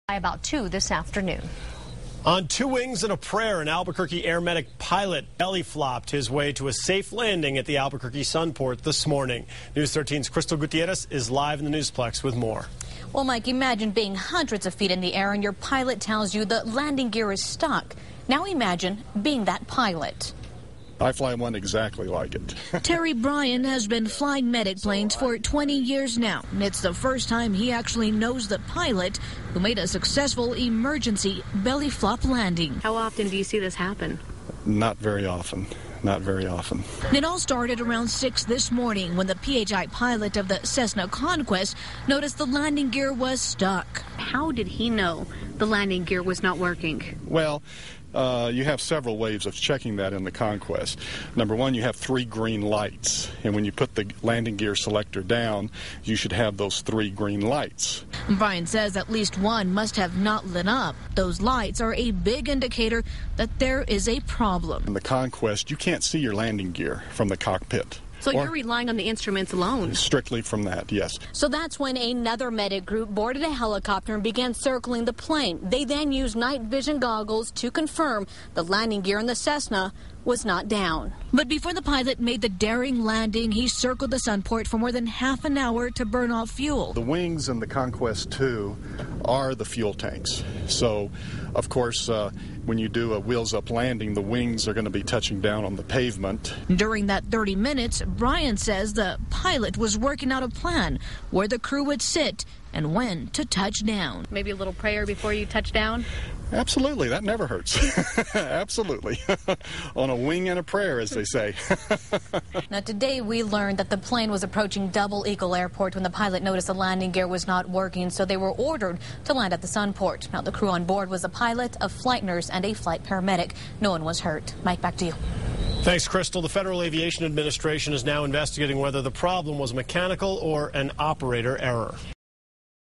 By about 2 this afternoon. On two wings and a prayer, an Albuquerque Air Medic pilot belly flopped his way to a safe landing at the Albuquerque Sunport this morning. News 13's Crystal Gutierrez is live in the Newsplex with more. Well, Mike, imagine being hundreds of feet in the air and your pilot tells you the landing gear is stuck. Now imagine being that pilot. I fly one exactly like it. Terry Bryan has been flying medic planes for 20 years now. And it's the first time he actually knows the pilot who made a successful emergency belly flop landing. How often do you see this happen? Not very often. Not very often. It all started around 6 this morning when the PHI pilot of the Cessna Conquest noticed the landing gear was stuck. How did he know the landing gear was not working? Well, you have several ways of checking that in the Conquest. Number one, you have 3 green lights, and when you put the landing gear selector down, you should have those 3 green lights. Bryan says at least one must have not lit up. Those lights are a big indicator that there is a problem. In the Conquest, you can't see your landing gear from the cockpit. So you're relying on the instruments alone? Strictly from that, yes. So that's when another medic group boarded a helicopter and began circling the plane. They then used night vision goggles to confirm the landing gear in the Cessna was not down. But before the pilot made the daring landing, he circled the Sunport for more than half an hour to burn off fuel. The wings in the Conquest 2 are the fuel tanks. So, of course, when you do a wheels-up landing, the wings are going to be touching down on the pavement. During that 30 minutes, Bryan says the pilot was working out a plan where the crew would sit and when to touch down. Maybe a little prayer before you touch down? Absolutely. That never hurts. Absolutely. On a wing and a prayer, as they say. Now, today we learned that the plane was approaching Double Eagle Airport when the pilot noticed the landing gear was not working, so they were ordered to land at the Sunport. Now, the crew on board was a pilot, a flight nurse, and a flight paramedic. No one was hurt. Mike, back to you. Thanks, Crystal. The Federal Aviation Administration is now investigating whether the problem was mechanical or an operator error.